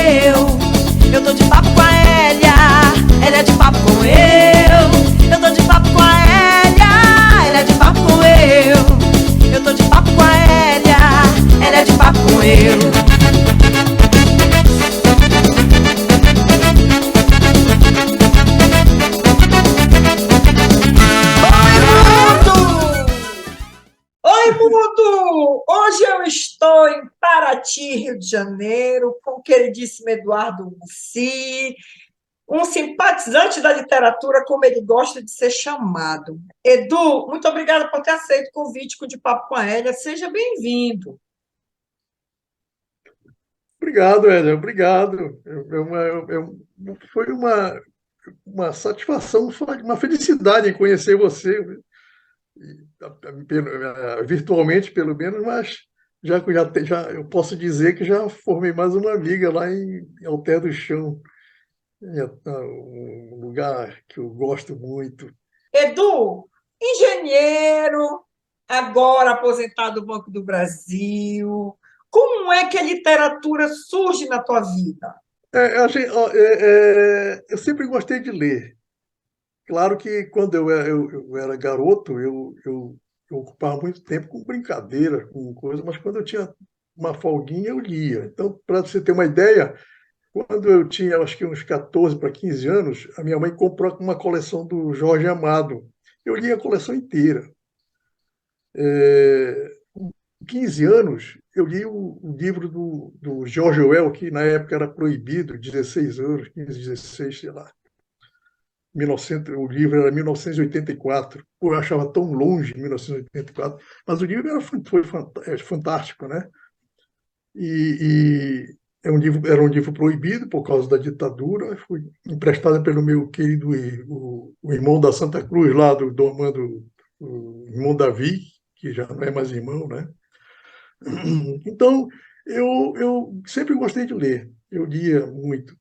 eu tô de papo com a Hélia, Hélia de papo com eu tô de papo com a Hélia, Hélia de papo com eu tô de papo com a Hélia, Hélia de papo com eu. Oi, mundo! Hoje eu estou em Paraty, Rio de Janeiro, com o queridíssimo Eduardo Mussi, um simpatizante da literatura, como ele gosta de ser chamado. Edu, muito obrigada por ter aceito o convite de Papo com a Hélia. Seja bem-vindo. Obrigado, Élia, obrigado. Foi uma satisfação, uma felicidade em conhecer você, virtualmente, pelo menos, mas já eu posso dizer que já formei mais uma amiga lá em Alter do Chão, um lugar que eu gosto muito. Edu, engenheiro, agora aposentado do Banco do Brasil, como é que a literatura surge na tua vida? Eu sempre gostei de ler. Claro que quando eu era garoto, eu ocupava muito tempo com brincadeira, com coisa, mas quando eu tinha uma folguinha, eu lia. Então, para você ter uma ideia, quando eu tinha acho que uns 14 para 15 anos, a minha mãe comprou uma coleção do Jorge Amado. Eu li a coleção inteira. Com 15 anos, eu li o livro do George Orwell, que na época era proibido, 16 anos, 15, 16, sei lá. 1900, o livro era 1984. Pô, eu achava tão longe 1984, mas o livro foi fantástico, né? E era um livro proibido por causa da ditadura. Foi emprestado pelo meu querido o irmão da Santa Cruz, lá do Armando, o irmão Davi, que já não é mais irmão, né? Então, eu sempre gostei de ler. Eu lia muito.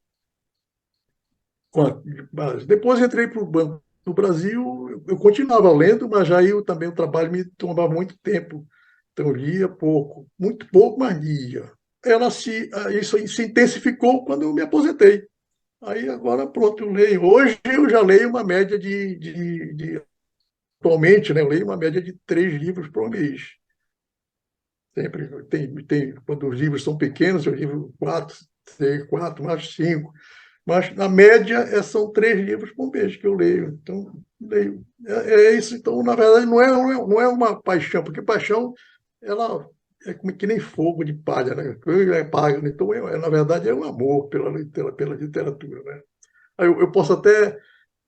Mas depois entrei para o Banco do Brasil, eu continuava lendo, mas já também o trabalho me tomava muito tempo. Então, eu lia pouco, muito pouco, mas lia. Isso aí se intensificou quando eu me aposentei. Aí agora, pronto, eu leio. Hoje eu já leio uma média atualmente, né, eu leio uma média de 3 livros por mês. Sempre quando os livros são pequenos, eu livro 4, 6, 4, mais 5. Mas, na média, são 3 livros por mês que eu leio. Então, leio. É isso. Então, na verdade, não é uma paixão, porque paixão ela é como que nem fogo de palha, né? É paga. Então, na verdade, é um amor pela literatura, né? Aí eu posso até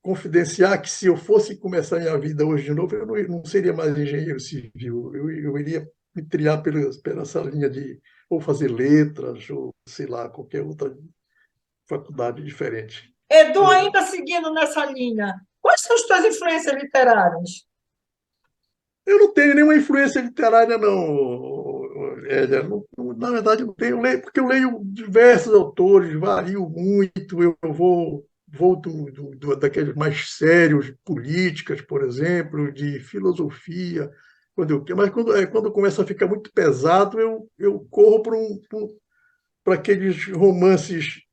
confidenciar que se eu fosse começar a minha vida hoje de novo, eu não seria mais engenheiro civil. Eu iria me triar pela essa linha de ou fazer letras, ou sei lá, qualquer outra faculdade diferente. Edu, ainda seguindo nessa linha, quais são as tuas influências literárias? Eu não tenho nenhuma influência literária, não, Hélia. Na verdade, não tenho, porque eu leio diversos autores, vario muito, eu vou daqueles mais sérios, políticas, por exemplo, de filosofia, mas quando começa a ficar muito pesado, eu corro para aqueles romances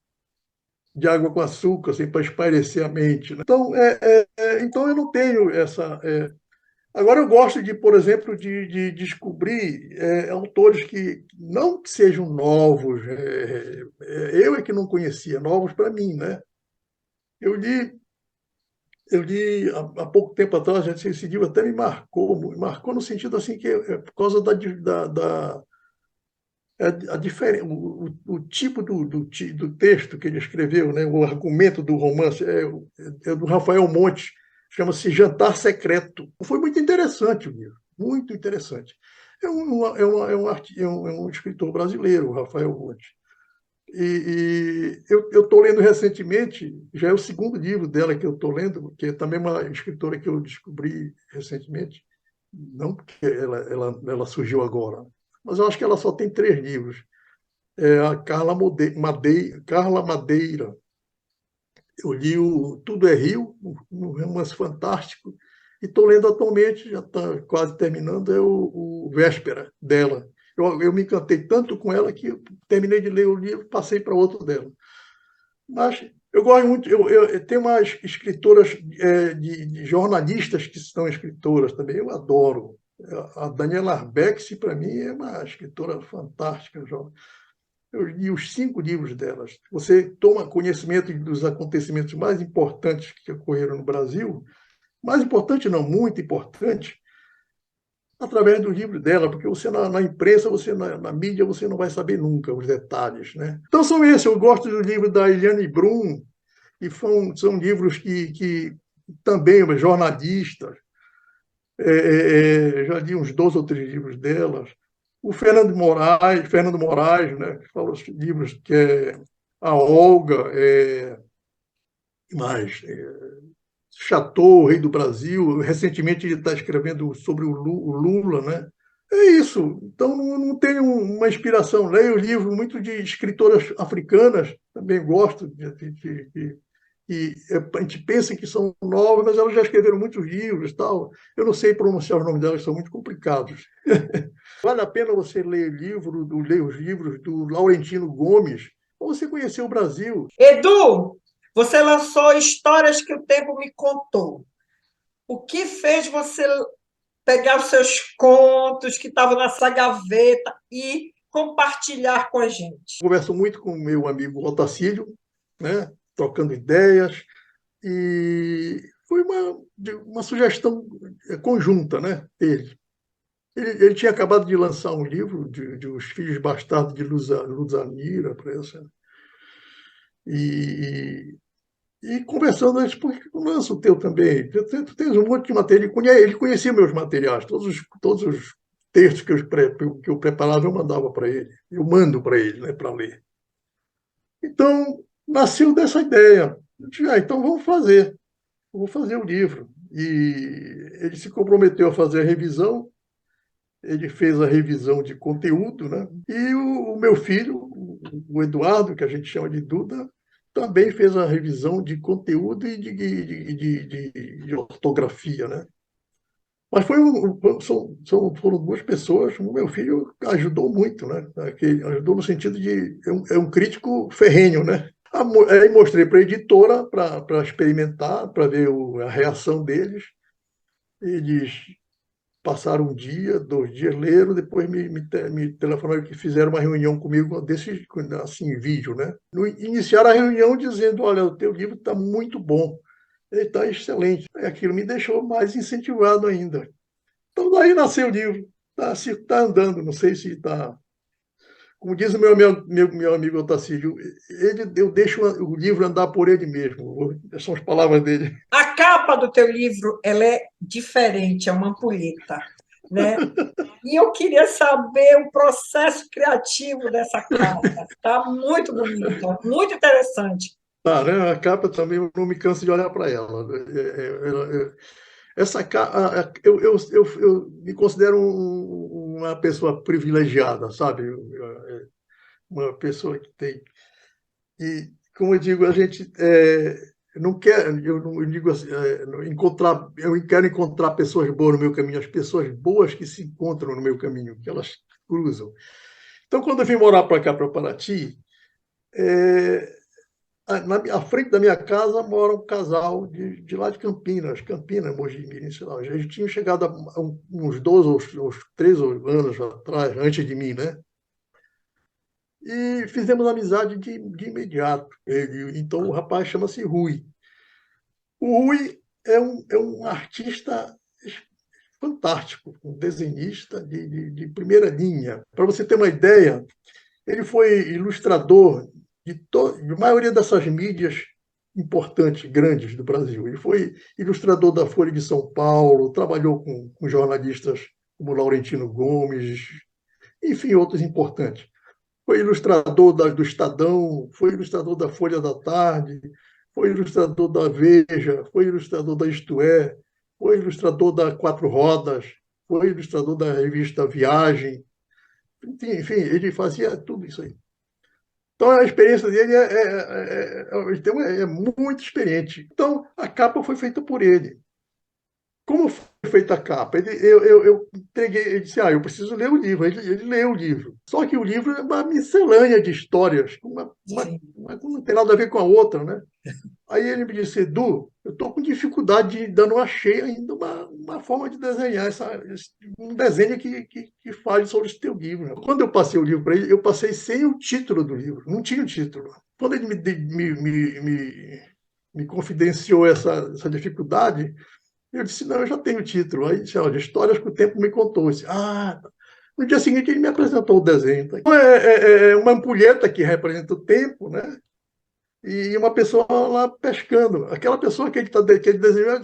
de água com açúcar, assim, para espairecer a mente, né? Então eu não tenho essa. Agora eu gosto por exemplo, de descobrir autores que não que sejam novos, eu é que não conhecia, novos para mim, né? Eu li, eu li há pouco tempo atrás, esse livro até me marcou no sentido assim que por causa a diferença, o tipo do texto que ele escreveu, né? O argumento do romance é do Rafael Monte, chama-se Jantar Secreto. Foi muito interessante o livro, muito interessante. É um escritor brasileiro, o Rafael Monte. E eu estou lendo recentemente, já é o segundo livro dela que eu estou lendo, que é também uma escritora que eu descobri recentemente, não porque ela surgiu agora, mas eu acho que ela só tem 3 livros. É a Carla Madeira. Eu li o Tudo é Rio, um romance fantástico, e estou lendo atualmente, já está quase terminando, é o Véspera dela. Eu me encantei tanto com ela que eu terminei de ler o livro, passei para outro dela. Mas eu gosto muito, eu tenho umas escritoras, de jornalistas que são escritoras também, eu adoro. A Daniela Arbex, para mim, é uma escritora fantástica. Eu li os 5 livros delas. Você toma conhecimento dos acontecimentos mais importantes que ocorreram no Brasil, mais importante não, muito importante, através do livro dela, porque você na imprensa, você na mídia, você não vai saber nunca os detalhes, né? Então são esses. Eu gosto do livro da Eliane Brum, e são livros que também jornalistas, já li uns 2 ou 3 livros delas. O Fernando Moraes, né, que fala os livros que é a Olga, mais Chateau, o Rei do Brasil. Recentemente ele está escrevendo sobre o Lula, né? É isso. Então não tenho uma inspiração. Leio livros muito de escritoras africanas, também gosto e a gente pensa que são novas, mas elas já escreveram muitos livros, tal. Eu não sei pronunciar os nomes delas, são muito complicados. Vale a pena você ler os livros do Laurentino Gomes, para você conhecer o Brasil. Edu, você lançou Histórias que o Tempo Me Contou. O que fez você pegar os seus contos que estavam nessa gaveta e compartilhar com a gente? Converso muito com o meu amigo Otacílio, né, trocando ideias, e foi uma sugestão conjunta, né, dele. Ele tinha acabado de lançar um livro de Os Filhos Bastardos de Luzanira, parece. E, e conversando, eu disse, por que não lança o teu também? Tu tens um monte de matéria. Ele conhecia meus materiais, todos os textos que eu preparava, eu mandava para ele. Eu mando para ele, né, para ler. Então, nasceu dessa ideia. Eu disse, então vamos fazer. Eu vou fazer o livro. E ele se comprometeu a fazer a revisão. Ele fez a revisão de conteúdo, né? E o meu filho, o Eduardo, que a gente chama de Duda, também fez a revisão de conteúdo e de ortografia, né? Mas foram 2 pessoas. O meu filho ajudou muito, né? Ajudou no sentido de é um crítico ferrenho, né? Aí mostrei para a editora para experimentar, para ver a reação deles. Eles passaram 1 dia, 2 dias, leram, depois me telefonaram que fizeram uma reunião comigo assim, em vídeo, né? Iniciaram a reunião dizendo, olha, o teu livro está muito bom, ele está excelente. Aquilo me deixou mais incentivado ainda. Então, daí nasceu o livro. Tá andando, não sei se está... Como diz o meu amigo Otacílio, eu deixo o livro andar por ele mesmo. São as palavras dele. A capa do teu livro ela é diferente, é uma ampulheta, né? E eu queria saber o processo criativo dessa capa. Está muito bonita, muito interessante. Tá, né? A capa também, eu não me canso de olhar para ela. Essa capa, eu me considero uma pessoa privilegiada, sabe? Uma pessoa que tem... E, como eu digo, a gente não quer, eu não eu digo assim, eu quero encontrar pessoas boas no meu caminho, as pessoas boas que se encontram no meu caminho, que elas cruzam. Então, quando eu vim morar para cá, para Paraty, à frente da minha casa mora um casal de lá de Campinas, Mogi, sei lá. Eles tinham chegado há uns 12 ou 13 anos atrás, antes de mim, né? E fizemos amizade de imediato. Então, o rapaz chama-se Rui. O Rui é um artista fantástico, um desenhista de primeira linha. Para você ter uma ideia, ele foi ilustrador de maioria dessas mídias importantes, grandes do Brasil. Ele foi ilustrador da Folha de São Paulo, trabalhou com jornalistas como Laurentino Gomes, enfim, outros importantes. Foi ilustrador do Estadão, foi ilustrador da Folha da Tarde, foi ilustrador da Veja, foi ilustrador da Isto É, foi ilustrador da Quatro Rodas, foi ilustrador da revista Viagem. Enfim, ele fazia tudo isso aí. Então, a experiência dele é muito experiente. Então, a capa foi feita por ele. como foi feita a capa? Eu entreguei, ele disse, eu preciso ler o livro. Ele leu o livro. Só que o livro é uma miscelânea de histórias, Sim. não tem nada a ver com a outra, né? Aí ele me disse, Edu, eu estou com dificuldade, ainda não achei ainda uma forma de desenhar um desenho que fale sobre esse teu livro. Quando eu passei o livro para ele, eu passei sem o título do livro, não tinha o título. Quando ele me confidenciou essa dificuldade, eu disse, não, eu já tenho o título. Aí disse, olha, Histórias que o Tempo me contou. Eu disse, no dia seguinte ele me apresentou o desenho. Então, é uma ampulheta que representa o tempo, né? E uma pessoa lá pescando. Aquela pessoa que ele desenhou,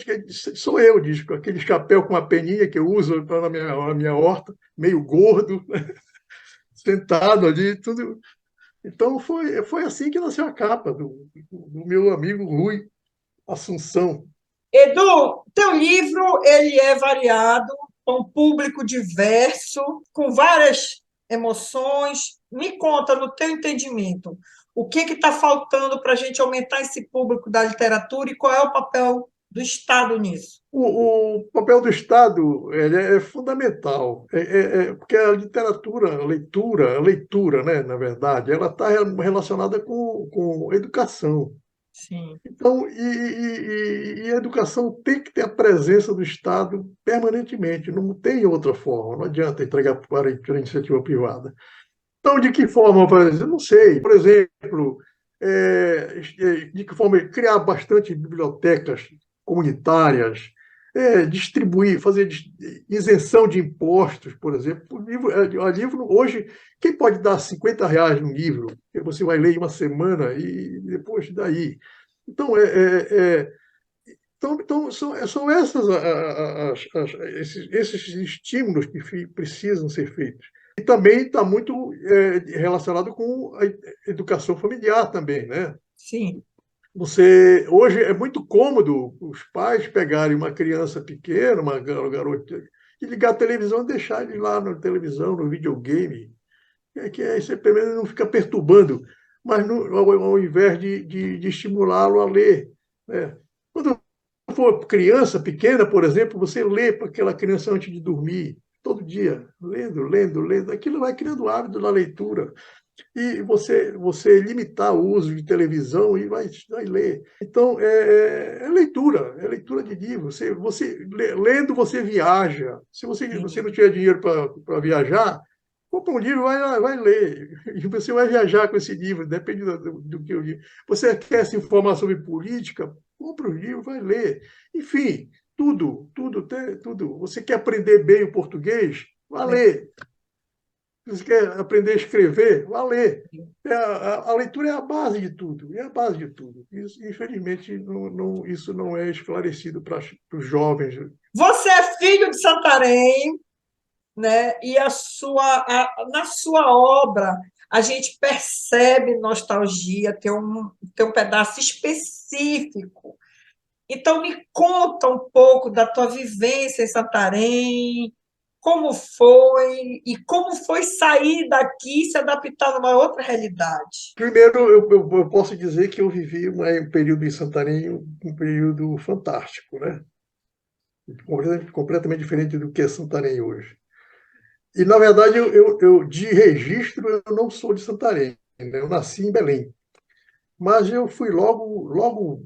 sou eu, diz, com aquele chapéu com uma peninha que eu uso na minha horta, meio gordo, sentado ali, tudo. Então foi assim que nasceu a capa do meu amigo Rui Assunção. Edu, teu livro ele é variado, com um público diverso, com várias emoções. Me conta, no teu entendimento, o que está faltando para a gente aumentar esse público da literatura e qual é o papel do Estado nisso? O papel do Estado ele é fundamental, porque a literatura, a leitura, né, na verdade, ela está relacionada com educação. Sim, Então, a educação tem que ter a presença do Estado permanentemente, não tem outra forma, não adianta entregar para a iniciativa privada. Então, de que forma fazer? Eu não sei. Por exemplo, de que forma criar bastante bibliotecas comunitárias, distribuir, fazer isenção de impostos, por exemplo. O livro, hoje, quem pode dar R$ 50 num livro, que você vai ler em uma semana e depois daí? Então, são esses estímulos que precisam ser feitos. E também está muito relacionado com a educação familiar também, né? sim, Hoje é muito cômodo os pais pegarem uma criança pequena, uma garota, e ligar a televisão e deixar ele lá na televisão, no videogame, que aí você pelo menos não fica perturbando, mas ao invés de estimulá-lo a ler, né? Quando for criança pequena, por exemplo, você lê para aquela criança antes de dormir, todo dia, lendo, lendo, lendo. Aquilo vai criando hábito na leitura. E você limitar o uso de televisão e vai ler. Então, é leitura de livro. Lendo, você viaja. Se você sim. não tiver dinheiro para viajar, compra um livro, vai ler. E você vai viajar com esse livro, depende do que eu li. Você quer se informar sobre política? Compra um livro, vai ler. Enfim, tudo. Você quer aprender bem o português? Vá ler. Você quer aprender a escrever? Vá ler. A leitura é a base de tudo. É a base de tudo. Isso, infelizmente, isso não é esclarecido para os jovens. Você é filho de Santarém, né? E na sua obra a gente percebe nostalgia, tem um pedaço específico. Então, me conta um pouco da tua vivência em Santarém, como foi sair daqui e se adaptar numa outra realidade. Primeiro, eu posso dizer que eu vivi um período em Santarém, um período fantástico, né? Completamente diferente do que é Santarém hoje. E, na verdade, de registro, eu não sou de Santarém, né? Eu nasci em Belém. Mas eu fui logo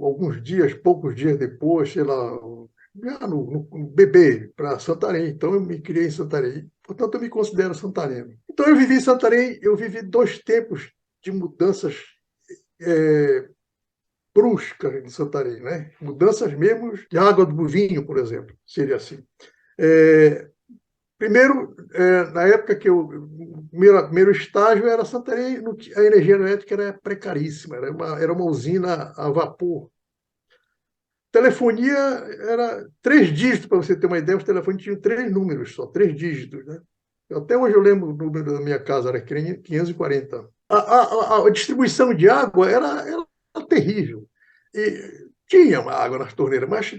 alguns dias, poucos dias depois, sei lá, já no bebê, para Santarém. Então, eu me criei em Santarém. Portanto, eu me considero santareno. Então, eu vivi em Santarém, eu vivi 2 tempos de mudanças bruscas em Santarém, né? Mudanças mesmo de água do vinho, por exemplo, seria assim. É, Primeiro, na época que o primeiro estágio era Santarém, a energia elétrica era precaríssima, era uma usina a vapor. Telefonia era 3 dígitos, para você ter uma ideia, os telefones tinham 3 números só, 3 dígitos, né? Até hoje eu lembro o número da minha casa, era 540. A distribuição de água era terrível. E tinha água nas torneiras, mas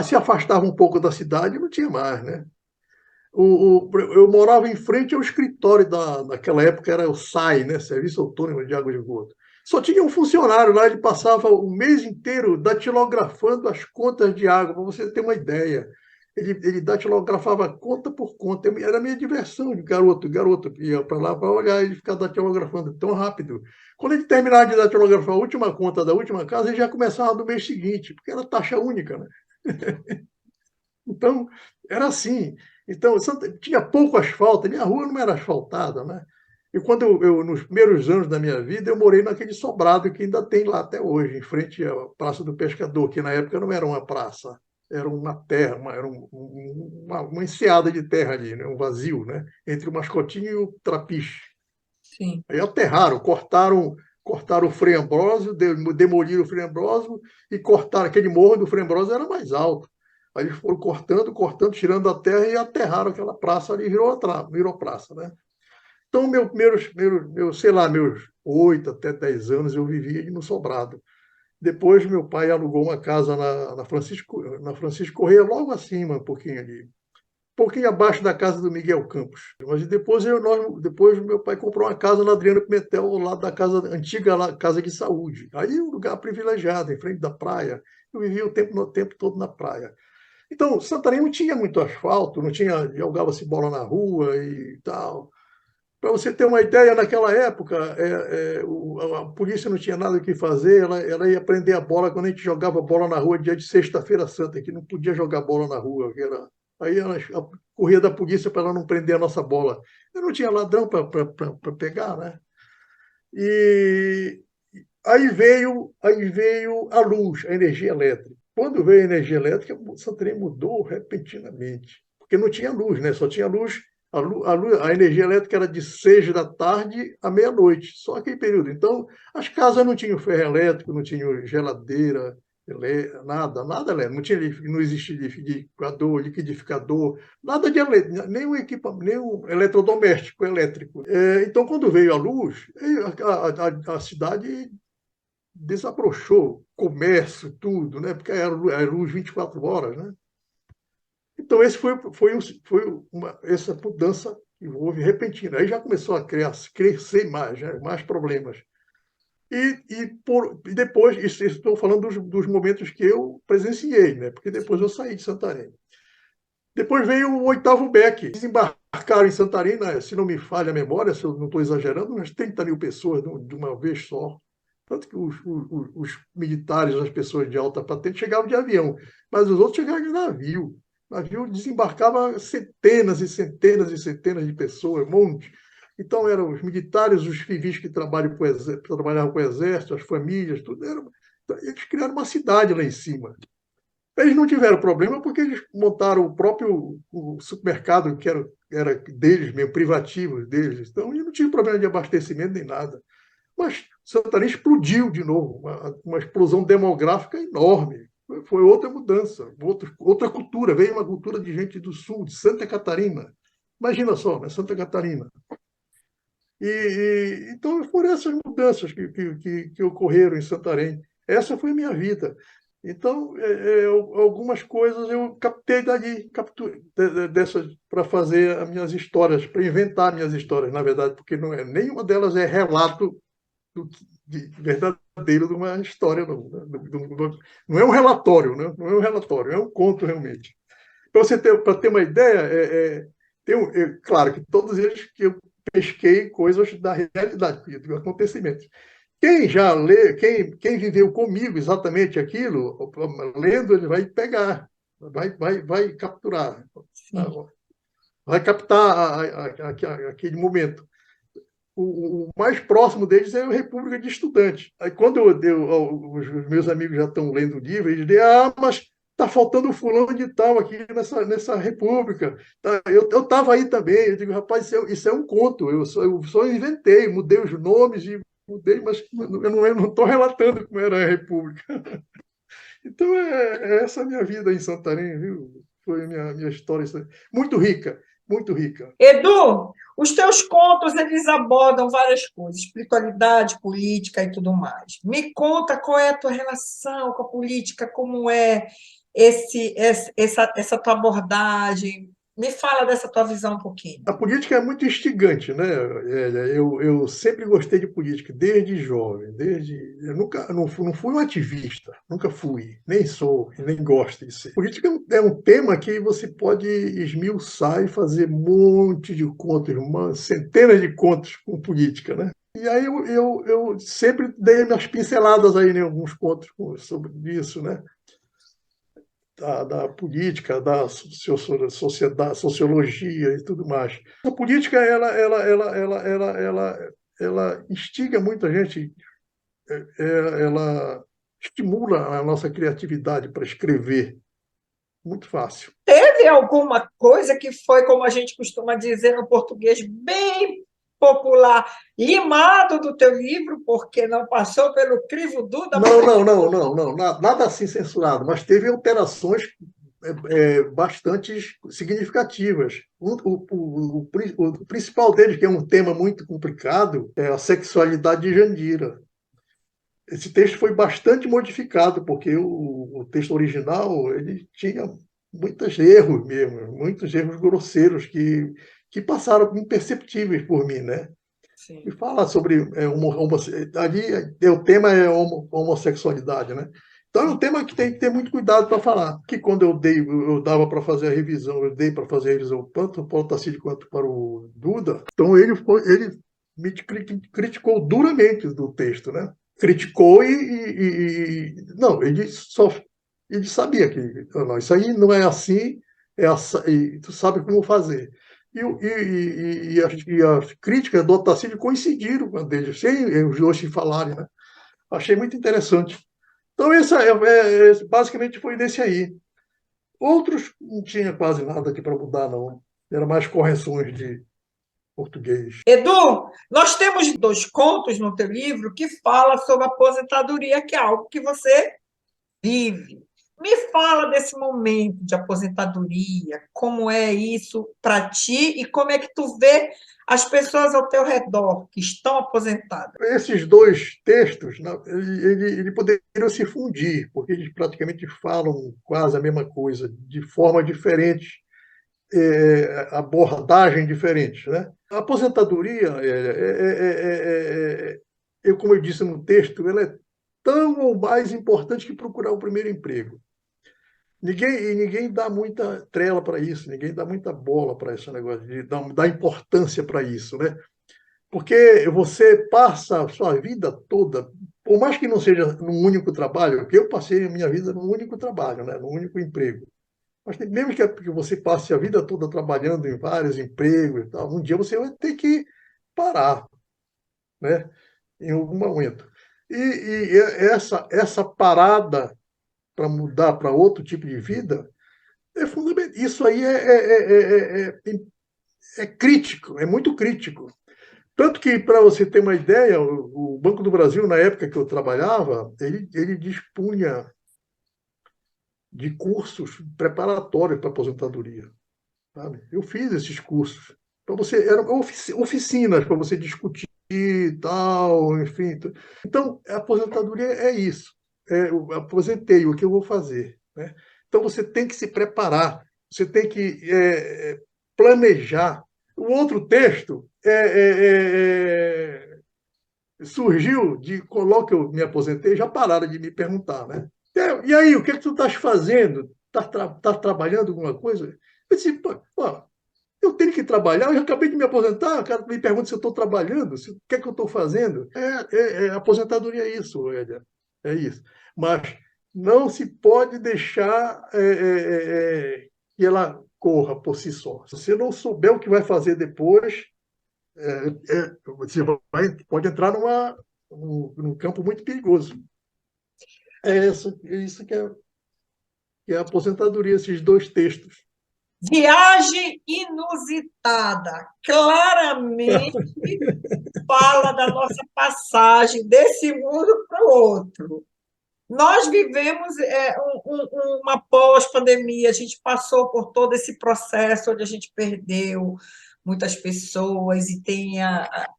se afastava um pouco da cidade, não tinha mais, né? Eu morava em frente ao escritório naquela época, era o SAI, né? Serviço Autônomo de Água de Esgoto. Só tinha um funcionário lá, ele passava o mês inteiro datilografando as contas de água, para você ter uma ideia. ele datilografava conta por conta. Era a minha diversão de garoto que ia para lá para olhar e ficar datilografando tão rápido. Quando ele terminava de datilografar a última conta da última casa, ele já começava do mês seguinte, porque era taxa única, né? Então, era assim. Então, tinha pouco asfalto, minha rua não era asfaltada, né? E quando nos primeiros anos da minha vida, eu morei naquele sobrado que ainda tem lá até hoje, em frente à Praça do Pescador, que na época não era uma praça, era uma terra, era uma enseada de terra ali, né? Um vazio, né? Entre o Mascotinho e o Trapiche. Sim. Aí aterraram, cortaram o Frei Ambrósio, demoliram o Frei Ambrósio e cortaram aquele morro do Frei Ambrósio, era mais alto. Aí eles foram cortando, tirando a terra e aterraram aquela praça ali, virou praça, né? Então, sei lá, meus 8 até 10 anos eu vivia no sobrado. Depois, meu pai alugou uma casa na Francisco Correia, logo acima, um pouquinho ali, um pouquinho abaixo da casa do Miguel Campos. Mas depois meu pai comprou uma casa na Adriano Pimentel, ao lado da antiga casa de saúde. Aí um lugar privilegiado, em frente da praia. Eu vivia o tempo todo na praia. Então, Santarém não tinha muito asfalto, não tinha, jogava-se bola na rua e tal. Para você ter uma ideia, naquela época, a polícia não tinha nada o que fazer, ela ia prender a bola quando a gente jogava bola na rua dia de Sexta-feira Santa, que não podia jogar bola na rua. Aí ela corria da polícia para ela não prender a nossa bola. Eu não tinha ladrão para pegar, né? E aí veio a luz, a energia elétrica. Quando veio a energia elétrica, o Santarém mudou repentinamente, porque não tinha luz, né? Só tinha luz. A energia elétrica era de 6 da tarde à meia-noite, só aquele período. Então, as casas não tinham ferro elétrico, não tinham geladeira, nada elétrico. Não existia liquidificador, nada de elétrico, nenhum eletrodoméstico elétrico. Então, quando veio a luz, a cidade desabrochou, comércio, tudo, né? Porque era luz 24 horas, né? Então, essa mudança que houve repentina. Aí já começou a crescer mais, né? Mais problemas. E depois, isso estou falando dos momentos que eu presenciei, né? Porque depois eu saí de Santarém. Depois veio o oitavo BEC. Desembarcaram em Santarém, né? Se não me falha a memória, se eu não estou exagerando, umas 30 mil pessoas de uma vez só. Tanto que os militares, as pessoas de alta patente, chegavam de avião, mas os outros chegavam de navio. O navio desembarcava centenas e centenas e centenas de pessoas, um monte. Então, eram os militares, os civis que trabalhavam com o exército, as famílias, tudo. Eles criaram uma cidade lá em cima. Eles não tiveram problema porque eles montaram o supermercado, que era deles mesmo, privativo deles. Então, eles não tinham problema de abastecimento nem nada. Mas Santarém explodiu de novo, uma explosão demográfica enorme. Foi outra mudança, outra cultura. Veio uma cultura de gente do sul, de Santa Catarina. Imagina só, né? Santa Catarina. Então foram essas mudanças que ocorreram em Santarém. Essa foi a minha vida. Então, algumas coisas eu captei dali, para fazer as minhas histórias, para inventar minhas histórias, na verdade, porque nenhuma delas é relato verdadeiro de uma história, não. Não é um relatório, né? Não é um relatório, é um conto realmente. Para ter uma ideia, claro que todos eles que eu pesquei coisas da realidade, do acontecimento. Quem já lê, quem viveu comigo exatamente aquilo, lendo, ele vai pegar, vai capturar, vai captar aquele momento. O mais próximo deles é a República de Estudante. Aí, quando os meus amigos já estão lendo o livro, eles dizem: mas está faltando o fulano de tal aqui nessa República. Eu estava aí também. Eu digo: rapaz, isso é um conto. Eu só inventei, mudei os nomes e mudei, mas eu não estou relatando como era a República. Então, essa a minha vida em Santarém, viu? Foi a minha história. Muito rica, muito rica. Edu, os teus contos, eles abordam várias coisas, espiritualidade, política e tudo mais. Me conta qual é a tua relação com a política, como é essa tua abordagem, Me fala dessa tua visão um pouquinho. A política é muito instigante, né, Hélia? Eu sempre gostei de política, desde jovem. Eu nunca não fui um ativista, nunca fui, nem sou, e nem gosto de ser. Política é um tema que você pode esmiuçar e fazer um monte de contos, centenas de contos com política, né? E aí eu sempre dei minhas pinceladas aí em alguns contos sobre isso, né? Da política, da sociedade, sociologia e tudo mais. A política ela instiga muita gente, ela estimula a nossa criatividade para escrever. Muito fácil. Teve alguma coisa que foi, como a gente costuma dizer no português, bem popular, limado do teu livro, porque não passou pelo crivo da Não, nada assim censurado, mas teve alterações bastante significativas. O principal deles, que é um tema muito complicado, é a sexualidade de Jandira. Esse texto foi bastante modificado, porque o texto original ele tinha muitos erros mesmo, muitos erros grosseiros que passaram imperceptíveis por mim, né? E Sim. fala sobre ali o tema é homossexualidade, né? Então é um tema que tem que ter muito cuidado para falar. Que quando eu dava para fazer a revisão, eu dei para fazer a revisão tanto para o Tassilo quanto para o Duda. Então ele me criticou duramente do texto, né? Criticou não, ele sabia que não, isso aí não é assim, e tu sabe como fazer. As críticas do Otacílio coincidiram com a dele, sem os dois se falarem, né? Achei muito interessante. Então, basicamente foi desse aí. Outros não tinha quase nada aqui para mudar, não. Era mais correções de português. Edu, nós temos 2 contos no teu livro que fala sobre a aposentadoria, que é algo que você vive. Me fala desse momento de aposentadoria, como é isso para ti e como é que tu vê as pessoas ao teu redor que estão aposentadas. Esses dois textos, ele poderiam se fundir, porque eles praticamente falam quase a mesma coisa, de forma diferente, abordagem diferente, né? A aposentadoria, como eu disse no texto, ela é tão ou mais importante que procurar o primeiro emprego. Ninguém dá muita trela para isso, ninguém dá muita bola para esse negócio, de dar importância para isso, né? Porque você passa a sua vida toda, por mais que não seja num único trabalho, porque eu passei a minha vida num único trabalho, né? Num único emprego. Mas mesmo que você passe a vida toda trabalhando em vários empregos e tal, um dia você vai ter que parar, né? Em algum momento. Essa parada para mudar para outro tipo de vida é fundamental. Isso aí é crítico, é muito crítico. Tanto que, para você ter uma ideia, o Banco do Brasil, na época que eu trabalhava, ele dispunha de cursos preparatórios para aposentadoria. Sabe? Eu fiz esses cursos. Eram oficinas para você discutir e tal, enfim. Então, a aposentadoria é isso. Eu aposentei, o que eu vou fazer? Né? Então, você tem que se preparar, você tem que planejar. O outro texto surgiu de logo que eu me aposentei, já pararam de me perguntar, né? E aí, o que é que tu estás fazendo? Estás trabalhando alguma coisa? Eu disse, pô, eu tenho que trabalhar, eu já acabei de me aposentar, o cara me pergunta se eu estou trabalhando, o que é que eu estou fazendo. Aposentadoria é isso, Élia, é isso. Mas não se pode deixar que ela corra por si só. Se você não souber o que vai fazer depois, você pode entrar num campo muito perigoso. É isso que é a aposentadoria, esses dois textos. Viagem inusitada, claramente fala da nossa passagem desse mundo para o outro. Nós vivemos uma pós-pandemia, a gente passou por todo esse processo onde a gente perdeu muitas pessoas e tem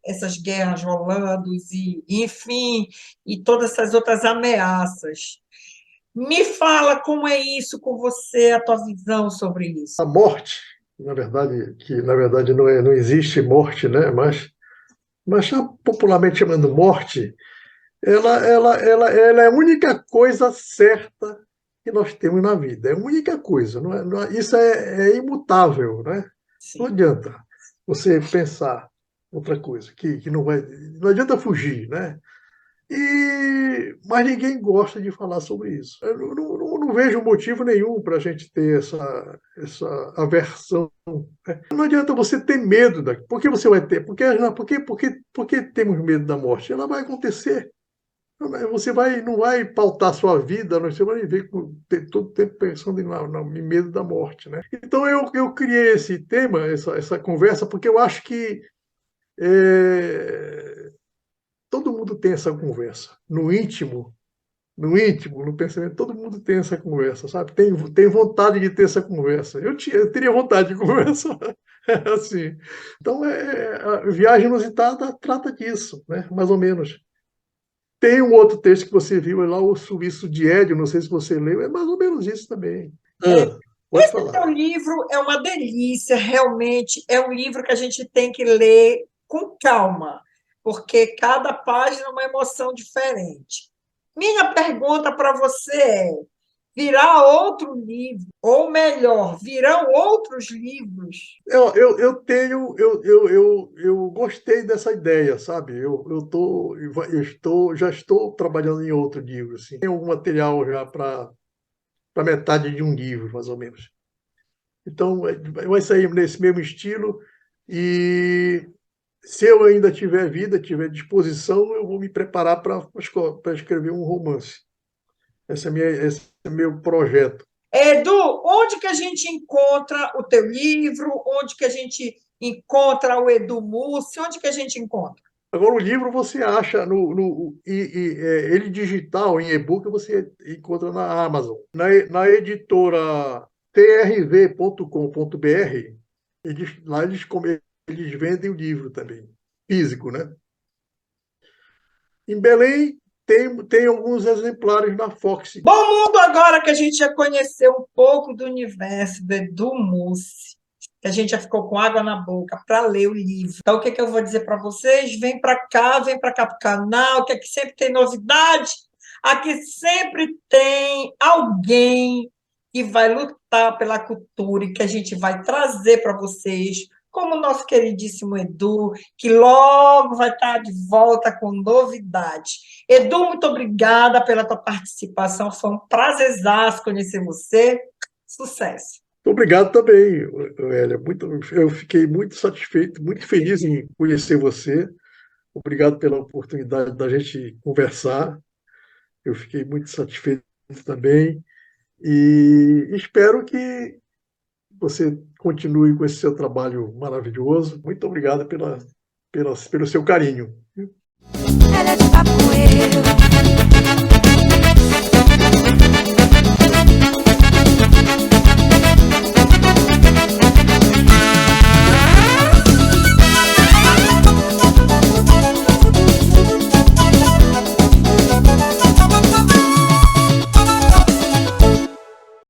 essas guerras rolando, enfim, e todas essas outras ameaças. Me fala como é isso com você, a tua visão sobre isso. A morte na verdade não existe morte, né? Mas popularmente chamando morte, ela é a única coisa certa que nós temos na vida. É a única coisa. Isso é imutável, né? Não Sim. adianta você pensar outra coisa, que não adianta fugir, né? Mas ninguém gosta de falar sobre isso. Eu não vejo motivo nenhum para a gente ter essa aversão. Não adianta você ter medo Por que você vai ter? Por que temos medo da morte? Ela vai acontecer. Não vai pautar sua vida, você vai viver todo tempo pensando em medo da morte, né? Então eu criei esse tema, essa conversa, porque eu acho que todo mundo tem essa conversa. No pensamento, todo mundo tem essa conversa, sabe? Tem vontade de ter essa conversa. Eu teria vontade de conversar assim. Então, a Viagem Inusitada trata disso, né? Mais ou menos. Tem um outro texto que você viu, é lá o Suíço de Édio, não sei se você leu, é mais ou menos isso também. Pode Esse falar. teu livro é uma delícia, realmente. É um livro que a gente tem que ler com calma, porque cada página é uma emoção diferente. Minha pergunta para você é: virá outro livro, ou melhor, virão outros livros? Eu gostei dessa ideia, sabe? Já estou trabalhando em outro livro, assim. Tenho algum material já para metade de um livro, mais ou menos. Então, vai sair nesse mesmo estilo e se eu ainda tiver vida, tiver disposição, eu vou me preparar para escrever um romance. Esse é meu projeto. Edu, onde que a gente encontra o teu livro? Onde que a gente encontra o Edu Mussi? Onde que a gente encontra? Agora, o livro você acha ele digital, em e-book, você encontra na Amazon. Na editora trv.com.br, lá eles vendem o livro também, físico, né? Em Belém, tem alguns exemplares na Fox. Bom mundo, agora que a gente já conheceu um pouco do universo do Edu Mussi, que a gente já ficou com água na boca para ler o livro. Então, o que que eu vou dizer para vocês? Vem para cá para o canal, que aqui sempre tem novidade. Aqui sempre tem alguém que vai lutar pela cultura e que a gente vai trazer para vocês, como o nosso queridíssimo Edu, que logo vai estar de volta com novidade. Edu, muito obrigada pela tua participação. Foi um prazerzaço conhecer você. Sucesso. Obrigado também, Hélia. Eu fiquei muito satisfeito, muito feliz em conhecer você. Obrigado pela oportunidade da gente conversar. Eu fiquei muito satisfeito também e espero que você continue com esse seu trabalho maravilhoso. Muito obrigado pelo seu carinho. Ela é de papo com eu.